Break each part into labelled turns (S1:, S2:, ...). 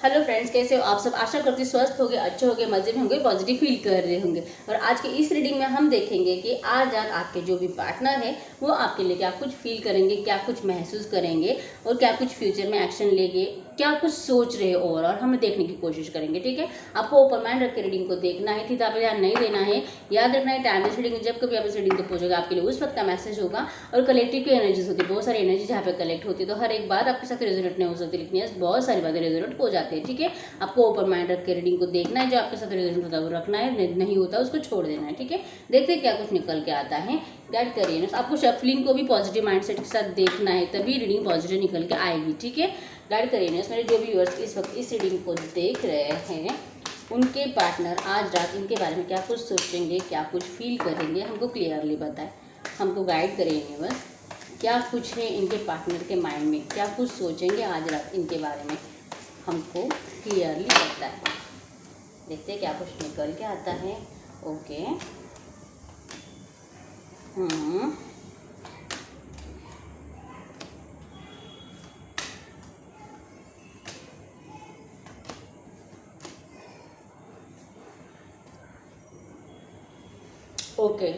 S1: Hello friends, कैसे हो आप सब। आशा करती हूँ स्वस्थ होंगे, अच्छे होंगे, मजे में होंगे, पॉजिटिव फील कर रहे होंगे। और आज के इस रीडिंग में हम देखेंगे कि आज आपके जो भी पार्टनर है वो आपके लिए क्या कुछ फील करेंगे, क्या कुछ महसूस करेंगे और क्या कुछ फ्यूचर में एक्शन लेंगे, क्या कुछ सोच रहे हो और हमें देखने की कोशिश करेंगे। ठीक है, आपको ओपन माइंड रख के रीडिंग को देखना है, ठीक है, आप ध्यान नहीं देना है। याद रखना है टाइमलेस रीडिंग, जब कभी आप इस रीडिंग को पहुंचोगे आपके लिए उस वक्त का मैसेज होगा। और कलेक्टिव की एनर्जीज होती है, बहुत सारी एनर्जी जहाँ पे कलेक्ट होती है, तो हर एक बात आपके साथ रेजोनेट नहीं हो सकती, लेकिन यस बहुत सारी बातें रेजोनेट हो जाती है। ठीक है, आपको ओपन माइंड रख के रीडिंग को देखना है, जो आपके साथ रेजोनेट होता है वो रखना है, नहीं होता उसको छोड़ देना है। ठीक है, देखते हैं क्या कुछ निकल के आता है। गाइड करिए ना, आपको शफलिंग को भी पॉजिटिव माइंडसेट के साथ देखना है, तभी रीडिंग पॉजिटिव निकल के आएगी। ठीक है, गाइड करिए ना, मेरे जो भी व्यूअर्स इस वक्त इस रीडिंग को देख रहे हैं उनके पार्टनर आज रात इनके बारे में क्या कुछ सोचेंगे, क्या कुछ फील करेंगे, हमको क्लियरली बताएं, हमको गाइड करेंगे। बस क्या कुछ है इनके पार्टनर के माइंड में, क्या कुछ सोचेंगे आज रात इनके बारे में, हमको क्लियरली बताएं। देखते हैं क्या कुछ निकल के आता है। Okay, okay.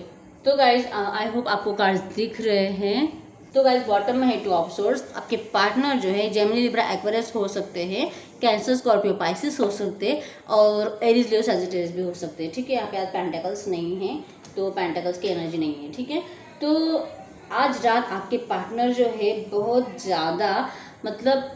S1: तो गाइज आई होप आपको कार्ड्स दिख रहे हैं। तो गाइज बॉटम में है टू ऑफ सोर्स। आपके पार्टनर जो है जेमिनी, लिब्रा, एक्वेरियस हो सकते हैं, कैंसर, स्कॉर्पियो, पाइसिस हो सकते हैं और एरीज, लियो, सजिटेरियस भी हो सकते हैं। ठीक है, यहाँ पे आज पेंटेकल्स नहीं है, तो पेंटेकल्स की एनर्जी नहीं है। ठीक है, तो आज रात आपके पार्टनर जो है बहुत ज़्यादा मतलब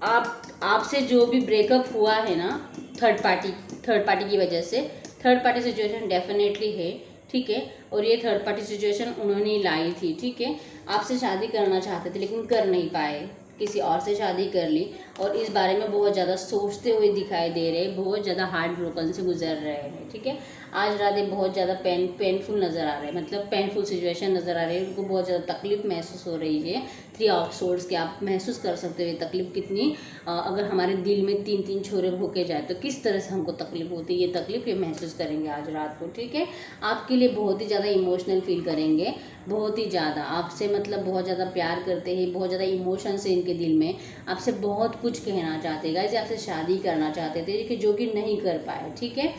S1: आपसे जो भी ब्रेकअप हुआ है ना थर्ड पार्टी की वजह से, थर्ड पार्टी सिचुएशन डेफिनेटली है। ठीक है, और ये थर्ड पार्टी सिचुएशन उन्होंने लाई थी। ठीक है, आपसे शादी करना चाहते थे लेकिन कर नहीं पाए, किसी और से शादी कर ली और इस बारे में बहुत ज़्यादा सोचते हुए दिखाई दे रहे हैं, बहुत ज़्यादा हार्ट ब्रोकन से गुजर रहे हैं। ठीक है, आज रात ये बहुत ज़्यादा पेनफुल नज़र आ रहे हैं, मतलब पेनफुल सिचुएशन नज़र आ रही है, उनको बहुत ज़्यादा तकलीफ महसूस हो रही है। थ्री ऑफ सोर्ड्स के आप महसूस कर सकते हो ये तकलीफ कितनी, अगर हमारे दिल में तीन तीन छोरे भूके जाए तो किस तरह से हमको तकलीफ होती है, ये तकलीफ ये महसूस करेंगे आज रात को। ठीक है, आपके लिए बहुत ही ज़्यादा इमोशनल फील करेंगे, बहुत ही ज़्यादा आपसे मतलब बहुत ज़्यादा प्यार करते हैं, बहुत ज़्यादा इमोशंस है इनके दिल में, आपसे बहुत कुछ कहना चाहते हैं। गाइस आपसे शादी करना चाहते थे जो कि नहीं कर पाए। ठीक है,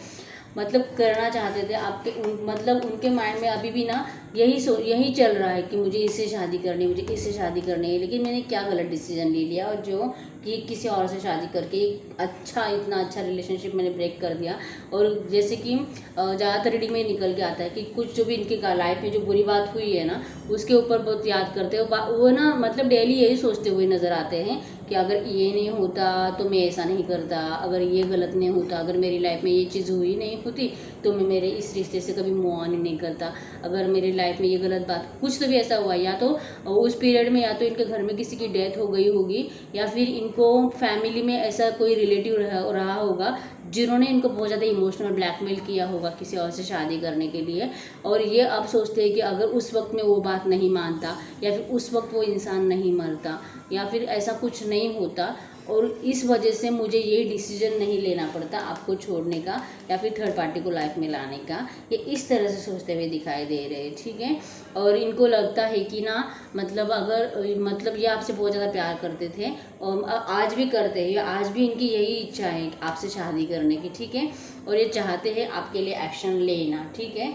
S1: मतलब करना चाहते थे आपके मतलब उनके माइंड में अभी भी ना यही चल रहा है कि मुझे इससे शादी करनी, मुझे इससे शादी करनी है, लेकिन मैंने क्या गलत डिसीजन ले लिया और जो कि किसी और से शादी करके इतना अच्छा रिलेशनशिप मैंने ब्रेक कर दिया। और जैसे कि ज़्यादातर रीडिंग में निकल के आता है कि कुछ जो भी इनके लाइफ में जो बुरी बात हुई है ना उसके ऊपर बहुत याद करते हो, वो ना मतलब डेली यही सोचते हुए नज़र आते हैं कि अगर ये नहीं होता तो मैं ऐसा नहीं करता, अगर ये गलत नहीं होता, अगर मेरी लाइफ में ये चीज़ हुई नहीं होती तो मैं मेरे इस रिश्ते से कभी मूव ऑन नहीं करता, अगर मेरी लाइफ में ये गलत बात कुछ तो भी ऐसा हुआ, या तो उस पीरियड में या तो इनके घर में किसी की डेथ हो गई होगी या फिर इनको फैमिली में ऐसा कोई रिलेटिव रहा होगा जिन्होंने इनको बहुत ज़्यादा इमोशनल ब्लैकमेल किया होगा किसी और से शादी करने के लिए। और ये अब सोचते हैं कि अगर उस वक्त में वो बात नहीं मानता या फिर उस वक्त वो इंसान नहीं मरता या फिर ऐसा कुछ नहीं होता और इस वजह से मुझे ये डिसीजन नहीं लेना पड़ता आपको छोड़ने का या फिर थर्ड पार्टी को लाइफ में लाने का, ये इस तरह से सोचते हुए दिखाई दे रहे हैं। ठीक है, और इनको लगता है कि ना मतलब अगर मतलब ये आपसे बहुत ज़्यादा प्यार करते थे और आज भी करते हैं, आज भी इनकी यही इच्छा है आपसे शादी करने की। ठीक है, और ये चाहते हैं आपके लिए एक्शन लेना। ठीक है,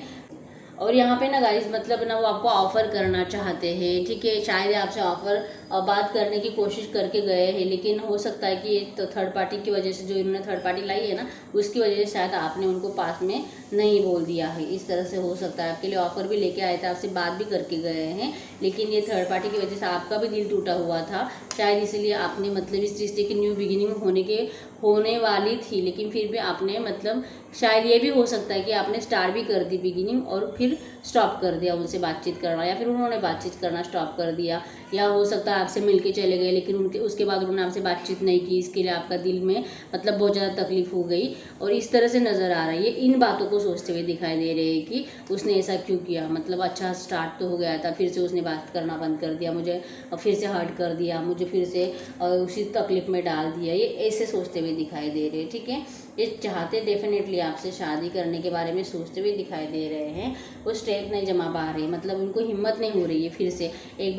S1: और यहाँ पे ना गाइस मतलब ना वो आपको ऑफ़र करना चाहते हैं। ठीक है, शायद आपसे ऑफ़र बात करने की कोशिश करके गए हैं, लेकिन हो सकता है कि तो थर्ड पार्टी की वजह से, जो इन्होंने थर्ड पार्टी लाई है ना उसकी वजह से शायद आपने उनको पास में नहीं बोल दिया है, इस तरह से हो सकता है। आपके लिए ऑफ़र भी लेके आए थे, आपसे बात भी करके गए हैं, लेकिन ये थर्ड पार्टी की वजह से आपका भी दिल टूटा हुआ था शायद, इसीलिए आपने मतलब इस रिश्ते की न्यू बिगिनिंग होने वाली थी, लेकिन फिर भी आपने मतलब शायद ये भी हो सकता है कि आपने स्टार्ट भी कर दी बिगिनिंग और फिर स्टॉप कर दिया उनसे बातचीत करना, या फिर उन्होंने बातचीत करना स्टॉप कर दिया, या हो सकता है आपसे मिलके चले गए लेकिन उसके बाद उन्होंने आपसे बातचीत नहीं की, इसके लिए आपका दिल में मतलब बहुत ज़्यादा तकलीफ हो गई और इस तरह से नज़र आ रहा है। ये इन बातों को सोचते हुए दिखाई दे रहे हैं कि उसने ऐसा क्यों किया, मतलब अच्छा स्टार्ट तो हो गया था, फिर से उसने बात करना बंद कर दिया, मुझे फिर से हर्ट कर दिया, मुझे फिर से उसी तकलीफ में डाल दिया, ये ऐसे सोचते हुए दिखाई दे रहे हैं। ठीक है, ये चाहते डेफिनेटली आपसे शादी करने के बारे में सोचते हुए दिखाई दे रहे हैं, वो स्ट्रेंथ नहीं जमा पा रहे, मतलब उनको हिम्मत नहीं हो रही है फिर से एक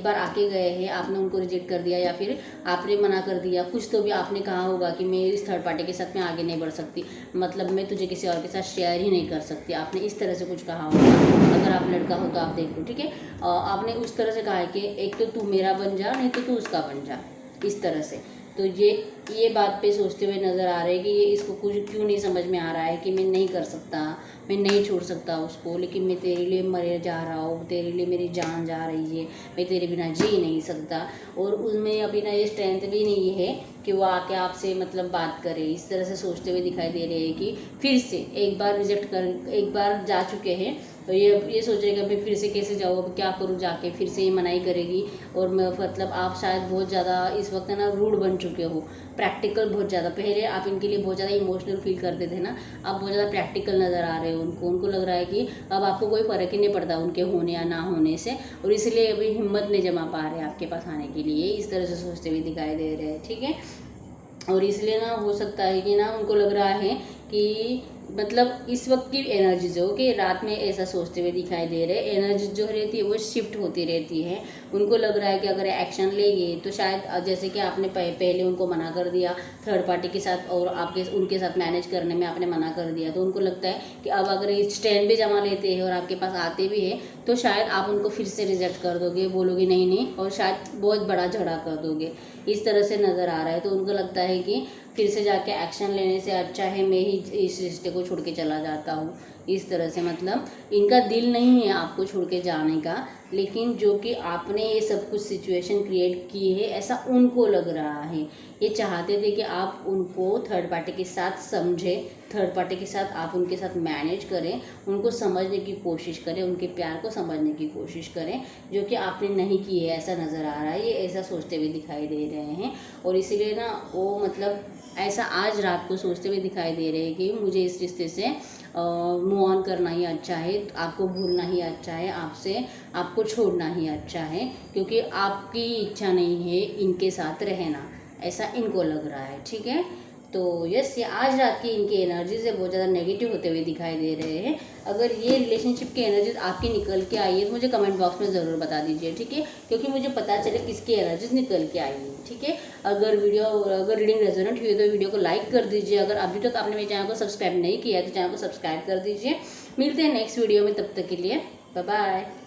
S1: एक बार आके गए हैं, आपने उनको रिजेक्ट कर दिया या फिर आपने मना कर दिया, कुछ तो भी आपने कहा होगा कि मैं इस थर्ड पार्टी के साथ में आगे नहीं बढ़ सकती, मतलब मैं तुझे किसी और के साथ शेयर ही नहीं कर सकती, आपने इस तरह से कुछ कहा होगा। अगर आप लड़का हो तो आप देख लो, ठीक है। आपने उस तरह से कहा है कि एक तो तू मेरा बन जा, नहीं तो तू उसका बन जा, इस तरह से। तो ये बात पे सोचते हुए नज़र आ रहे हैं कि ये इसको कुछ क्यों नहीं समझ में आ रहा है कि मैं नहीं कर सकता, मैं नहीं छोड़ सकता उसको, लेकिन मैं तेरे लिए मरे जा रहा हूँ, तेरे लिए मेरी जान जा रही है, मैं तेरे बिना जी नहीं सकता। और उसमें अभी ना ये स्ट्रेंथ भी नहीं है कि वो आके आपसे मतलब बात करे, इस तरह से सोचते हुए दिखाई दे रहे हैं कि फिर से एक बार रिजेक्ट कर, एक बार जा चुके हैं तो ये सोचेगा मैं फिर से कैसे जाऊँ, अब क्या करूँ जाके, फिर से ये मनाही करेगी। और मैं मतलब आप शायद बहुत ज़्यादा इस वक्त ना रूड बन चुके हो, प्रैक्टिकल बहुत ज़्यादा। पहले आप इनके लिए बहुत ज़्यादा इमोशनल फील करते थे ना, अब बहुत ज़्यादा प्रैक्टिकल नज़र आ रहे हो उनको लग रहा है कि अब आपको कोई फ़र्क ही नहीं पड़ता उनके होने या ना होने से, और इसलिए अभी हिम्मत नहीं जमा पा रहे आपके पास आने के लिए, इस तरह से सोचते हुए दिखाई दे रहे हैं, ठीक है। और इसलिए ना हो सकता है कि ना उनको लग रहा है कि मतलब इस वक्त की एनर्जी जो कि रात में ऐसा सोचते हुए दिखाई दे रहे, एनर्जी जो रहती है वो शिफ्ट होती रहती है। उनको लग रहा है कि अगर एक्शन लेंगे तो शायद जैसे कि आपने पहले उनको मना कर दिया थर्ड पार्टी के साथ, और आपके उनके साथ मैनेज करने में आपने मना कर दिया, तो उनको लगता है कि अब अगर ये स्टैंड भी जमा लेते हैं और आपके पास आते भी हैं तो शायद आप उनको फिर से रिजेक्ट कर दोगे, बोलोगे नहीं नहीं, और शायद बहुत बड़ा झगड़ा कर दोगे, इस तरह से नज़र आ रहा है। तो उनको लगता है कि फिर से जाके एक्शन लेने से अच्छा है मैं ही इस रिश्ते को छोड़ के चला जाता हूँ, इस तरह से। मतलब इनका दिल नहीं है आपको छोड़ के जाने का, लेकिन जो कि आपने ये सब कुछ सिचुएशन क्रिएट की है ऐसा उनको लग रहा है। ये चाहते थे कि आप उनको थर्ड पार्टी के साथ समझें, थर्ड पार्टी के साथ आप उनके साथ मैनेज करें, उनको समझने की कोशिश करें, उनके प्यार को समझने की कोशिश करें, जो कि आपने नहीं की है, ऐसा नज़र आ रहा है। ये ऐसा सोचते हुए दिखाई दे रहे हैं, और इसीलिए ना वो मतलब ऐसा आज रात को सोचते हुए दिखाई दे रहे हैं कि मुझे इस रिश्ते से मूव ऑन करना ही अच्छा है, आपको भूलना ही अच्छा है, आपसे आपको छोड़ना ही अच्छा है, क्योंकि आपकी इच्छा नहीं है इनके साथ रहना, ऐसा इनको लग रहा है, ठीक है। तो यस, ये आज रात की इनकी एनर्जी से बहुत ज़्यादा नेगेटिव होते हुए दिखाई दे रहे हैं। अगर ये रिलेशनशिप की एनर्जीज आपकी निकल के आई है तो मुझे कमेंट बॉक्स में ज़रूर बता दीजिए, ठीक है, क्योंकि मुझे पता चले किसकी एनर्जीज निकल के आई है, ठीक है। अगर रीडिंग रेजोनेंट हुई तो वीडियो को लाइक कर दीजिए। अगर अभी तक आपने मेरे चैनल को सब्सक्राइब नहीं किया है तो चैनल को सब्सक्राइब कर दीजिए। मिलते हैं नेक्स्ट वीडियो में, तब तक के लिए बाय बाय।